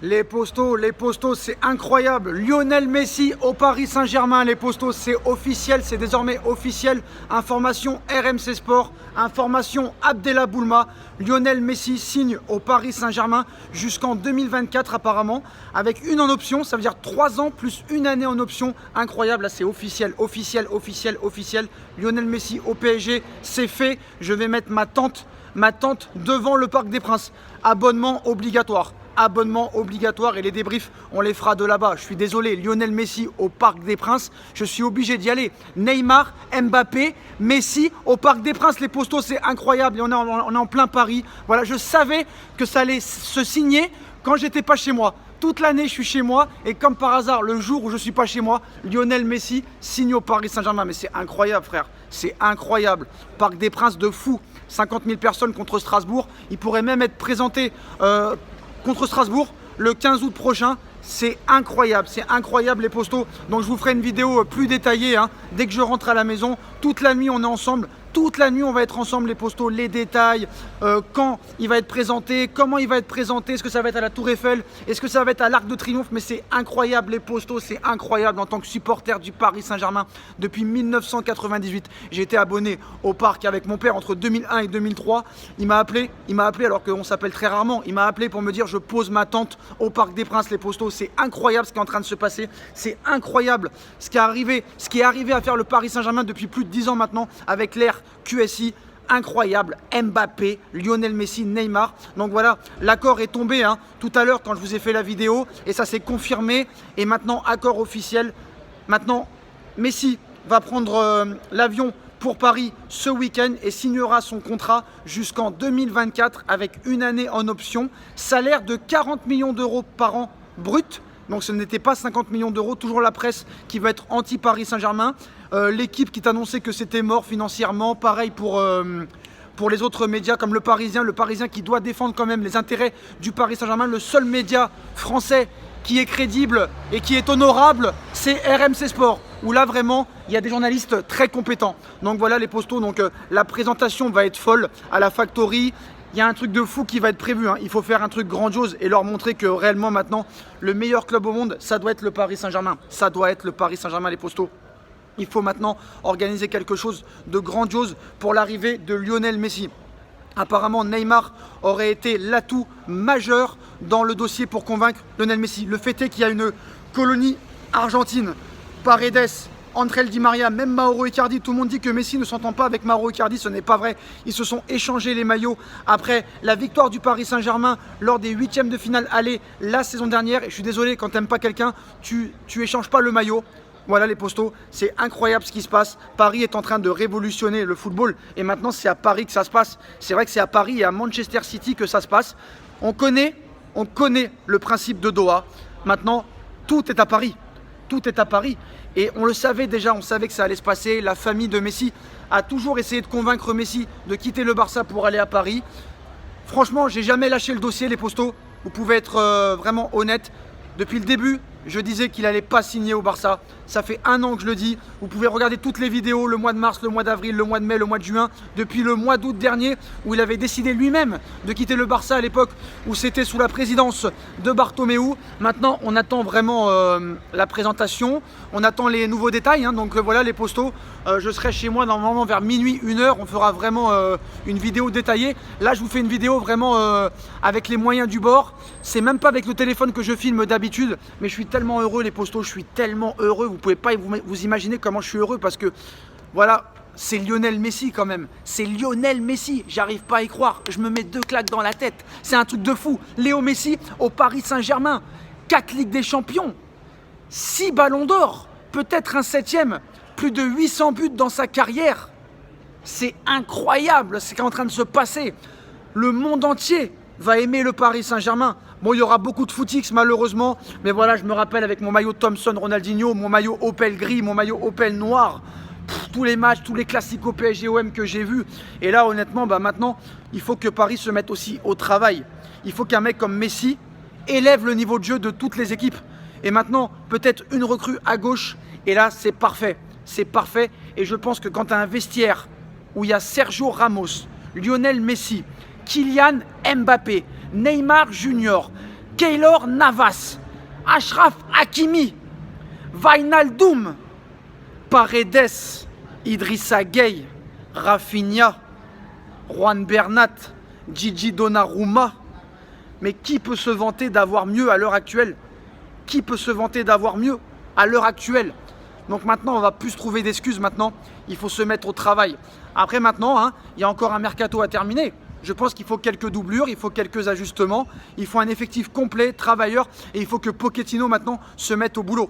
Les postos, c'est incroyable. Lionel Messi au Paris Saint-Germain. Les postos, c'est officiel, c'est désormais officiel. Information RMC Sport, information Abdella Boulma. Lionel Messi signe au Paris Saint-Germain jusqu'en 2024 apparemment, avec une en option, ça veut dire 3 ans plus une année en option. Incroyable, là c'est officiel. Lionel Messi au PSG, c'est fait. Je vais mettre ma tente devant le Parc des Princes. Abonnement obligatoire et les débriefs on les fera de là-bas. Je suis désolé, Lionel Messi au Parc des Princes, je suis obligé d'y aller. Neymar, Mbappé, Messi au Parc des Princes, les postos, c'est incroyable et on est en plein Paris. Voilà, je savais que ça allait se signer quand j'étais pas chez moi. Toute l'année, je suis chez moi et comme par hasard, le jour où je suis pas chez moi, Lionel Messi signe au Paris Saint-Germain. Mais c'est incroyable, frère, c'est incroyable. Parc des Princes de fou, 50 000 personnes contre Strasbourg. Il pourrait même être présenté contre Strasbourg le 15 août prochain. C'est incroyable les postos. Donc je vous ferai une vidéo plus détaillée dès que je rentre à la maison. Toute la nuit on est ensemble, toute la nuit on va être ensemble les postos, les détails, quand il va être présenté, comment il va être présenté, est-ce que ça va être à la Tour Eiffel, est-ce que ça va être à l'Arc de Triomphe. Mais c'est incroyable les postos, c'est incroyable. En tant que supporter du Paris Saint-Germain depuis 1998, j'ai été abonné au parc avec mon père entre 2001 et 2003. Il m'a appelé alors qu'on s'appelle très rarement. Il m'a appelé pour me dire je pose ma tente au Parc des Princes les postos. C'est incroyable ce qui est en train de se passer, c'est incroyable ce qui est arrivé à faire le Paris Saint-Germain depuis plus de 10 ans maintenant avec l'ère QSI. Incroyable, Mbappé, Lionel Messi, Neymar. Donc voilà, l'accord est tombé tout à l'heure quand je vous ai fait la vidéo et ça s'est confirmé. Et maintenant, accord officiel. Maintenant, Messi va prendre l'avion pour Paris ce week-end et signera son contrat jusqu'en 2024 avec une année en option. Salaire de 40 millions d'euros par an brut. Donc ce n'était pas 50 millions d'euros, toujours la presse qui va être anti-Paris Saint-Germain. L'équipe qui t'annonçait que c'était mort financièrement, pareil pour les autres médias comme le Parisien qui doit défendre quand même les intérêts du Paris Saint-Germain. Le seul média français qui est crédible et qui est honorable, c'est RMC Sport, où là vraiment il y a des journalistes très compétents. Donc voilà les postos, donc la présentation va être folle à la Factory. Il y a un truc de fou qui va être prévu, il faut faire un truc grandiose et leur montrer que réellement maintenant le meilleur club au monde, ça doit être le Paris Saint-Germain. Ça doit être le Paris Saint-Germain les postos. Il faut maintenant organiser quelque chose de grandiose pour l'arrivée de Lionel Messi. Apparemment Neymar aurait été l'atout majeur dans le dossier pour convaincre Lionel Messi. Le fait est qu'il y a une colonie argentine, Paredes, André Di Maria, même Mauro Icardi, tout le monde dit que Messi ne s'entend pas avec Mauro Icardi, ce n'est pas vrai. Ils se sont échangés les maillots après la victoire du Paris Saint-Germain lors des 8e de finale aller la saison dernière. Et je suis désolé, quand tu n'aimes pas quelqu'un, tu échanges pas le maillot. Voilà les postos, c'est incroyable ce qui se passe. Paris est en train de révolutionner le football et maintenant c'est à Paris que ça se passe. C'est vrai que c'est à Paris et à Manchester City que ça se passe. On connaît le principe de Doha. Maintenant, tout est à Paris. Tout est à Paris. Et on le savait déjà, on savait que ça allait se passer. La famille de Messi a toujours essayé de convaincre Messi de quitter le Barça pour aller à Paris. Franchement, j'ai jamais lâché le dossier les postos. Vous pouvez être vraiment honnête. Depuis le début, je disais qu'il n'allait pas signer au Barça. Ça fait 1 an que je le dis. Vous pouvez regarder toutes les vidéos, le mois de mars, le mois d'avril, le mois de mai, le mois de juin, depuis le mois d'août dernier, où il avait décidé lui-même de quitter le Barça à l'époque où c'était sous la présidence de Bartomeu. Maintenant, on attend vraiment la présentation, on attend les nouveaux détails. Donc voilà les postos. Je serai chez moi normalement vers minuit, 1h. On fera vraiment une vidéo détaillée. Là, je vous fais une vidéo vraiment avec les moyens du bord. C'est même pas avec le téléphone que je filme d'habitude, mais je suis tellement heureux les postos, je suis tellement heureux. Vous pouvez pas vous imaginer comment je suis heureux parce que voilà, c'est Lionel Messi quand même. C'est Lionel Messi, j'arrive pas à y croire. Je me mets 2 claques dans la tête. C'est un truc de fou. Léo Messi au Paris Saint-Germain, 4 Ligues des Champions, 6 ballons d'or, peut-être un 7e, plus de 800 buts dans sa carrière. C'est incroyable ce qui est en train de se passer. Le monde entier va aimer le Paris Saint-Germain. Bon, il y aura beaucoup de footix malheureusement, mais voilà, je me rappelle avec mon maillot Thompson Ronaldinho, mon maillot Opel gris, mon maillot Opel noir, tous les matchs, tous les classiques au PSG OM que j'ai vus. Et là, honnêtement, maintenant, il faut que Paris se mette aussi au travail. Il faut qu'un mec comme Messi élève le niveau de jeu de toutes les équipes. Et maintenant, peut-être une recrue à gauche, et là, c'est parfait. C'est parfait, et je pense que quand tu as un vestiaire où il y a Sergio Ramos, Lionel Messi, Kylian Mbappé, Neymar Junior, Keylor Navas, Achraf Hakimi, Wijnaldum, Paredes, Idrissa Gueye, Rafinha, Juan Bernat, Gigi Donnarumma. Mais qui peut se vanter d'avoir mieux à l'heure actuelle? Qui peut se vanter d'avoir mieux à l'heure actuelle? Donc maintenant, on va plus trouver d'excuses. Maintenant, il faut se mettre au travail. Après maintenant, hein, il y a encore un mercato à terminer. Je pense qu'il faut quelques doublures, il faut quelques ajustements, il faut un effectif complet, travailleur, et il faut que Pochettino maintenant se mette au boulot.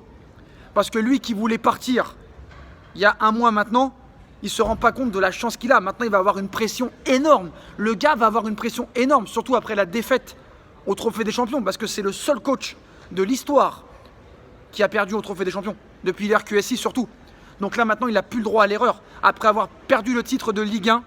Parce que lui qui voulait partir il y a un mois maintenant, il ne se rend pas compte de la chance qu'il a. Maintenant, il va avoir une pression énorme. Le gars va avoir une pression énorme, surtout après la défaite au Trophée des Champions, parce que c'est le seul coach de l'histoire qui a perdu au Trophée des Champions, depuis l'RQSI surtout. Donc là maintenant il n'a plus le droit à l'erreur. Après avoir perdu le titre de Ligue 1,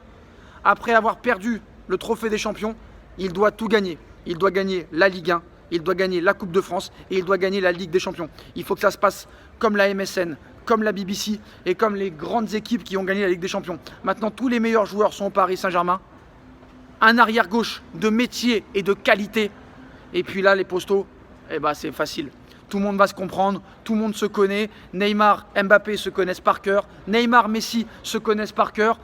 après avoir perdu le Trophée des Champions, il doit tout gagner. Il doit gagner la Ligue 1, il doit gagner la Coupe de France et il doit gagner la Ligue des Champions. Il faut que ça se passe comme la MSN, comme la BBC et comme les grandes équipes qui ont gagné la Ligue des Champions. Maintenant tous les meilleurs joueurs sont au Paris Saint-Germain. Un arrière gauche de métier et de qualité. Et puis là les postos, eh ben, c'est facile. Tout le monde va se comprendre, tout le monde se connaît. Neymar, Mbappé se connaissent par cœur. Neymar, Messi se connaissent par cœur.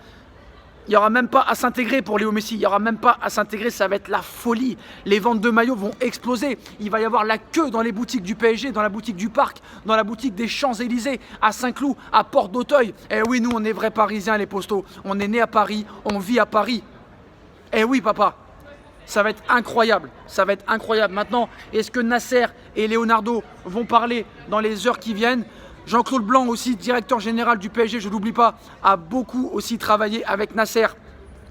Il n'y aura même pas à s'intégrer pour Léo Messi. Il n'y aura même pas à s'intégrer, ça va être la folie. Les ventes de maillots vont exploser. Il va y avoir la queue dans les boutiques du PSG, dans la boutique du Parc, dans la boutique des Champs-Élysées, à Saint-Cloud, à Porte d'Auteuil. Eh oui, nous, on est vrais Parisiens, les postos. On est nés à Paris, on vit à Paris. Eh oui, papa. Ça va être incroyable, ça va être incroyable. Maintenant, est-ce que Nasser et Leonardo vont parler dans les heures qui viennent? Jean-Claude Blanc aussi, directeur général du PSG, je ne l'oublie pas, a beaucoup aussi travaillé avec Nasser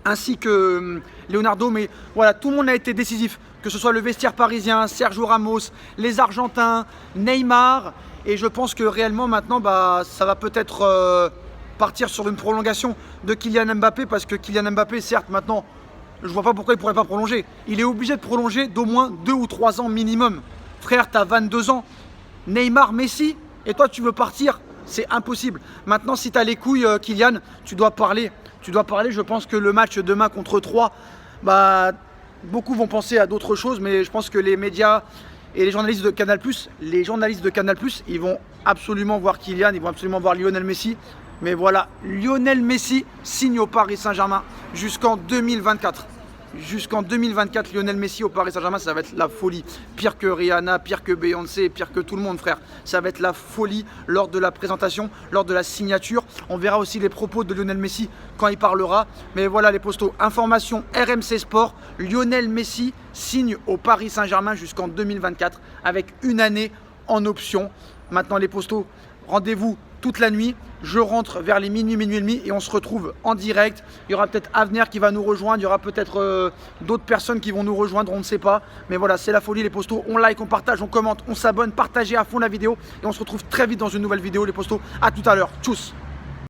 ainsi que Leonardo. Mais voilà, tout le monde a été décisif, que ce soit le vestiaire parisien, Sergio Ramos, les Argentins, Neymar. Et je pense que réellement maintenant, ça va peut-être partir sur une prolongation de Kylian Mbappé, parce que Kylian Mbappé, certes, maintenant, je vois pas pourquoi il ne pourrait pas prolonger. Il est obligé de prolonger d'au moins 2 ou 3 ans minimum. Frère, tu as 22 ans. Neymar, Messi, et toi tu veux partir? C'est impossible. Maintenant, si tu as les couilles, Kylian, tu dois parler. Tu dois parler. Je pense que le match demain contre 3, beaucoup vont penser à d'autres choses, mais je pense que les médias et les journalistes de Canal+, ils vont absolument voir Kylian, ils vont absolument voir Lionel Messi. Mais voilà, Lionel Messi signe au Paris Saint-Germain jusqu'en 2024. Jusqu'en 2024, Lionel Messi au Paris Saint-Germain, ça va être la folie. Pire que Rihanna, pire que Beyoncé, pire que tout le monde, frère. Ça va être la folie lors de la présentation, lors de la signature. On verra aussi les propos de Lionel Messi quand il parlera. Mais voilà les postos. Information RMC Sport, Lionel Messi signe au Paris Saint-Germain jusqu'en 2024 avec une année en option. Maintenant les postos, rendez-vous toute la nuit. Je rentre vers les minuit et demi et on se retrouve en direct. Il y aura peut-être Avenir qui va nous rejoindre, il y aura peut-être d'autres personnes qui vont nous rejoindre, on ne sait pas. Mais voilà, c'est la folie les postos. On like, on partage, on commente, on s'abonne, partagez à fond la vidéo et on se retrouve très vite dans une nouvelle vidéo les postos. À tout à l'heure. Tchuss.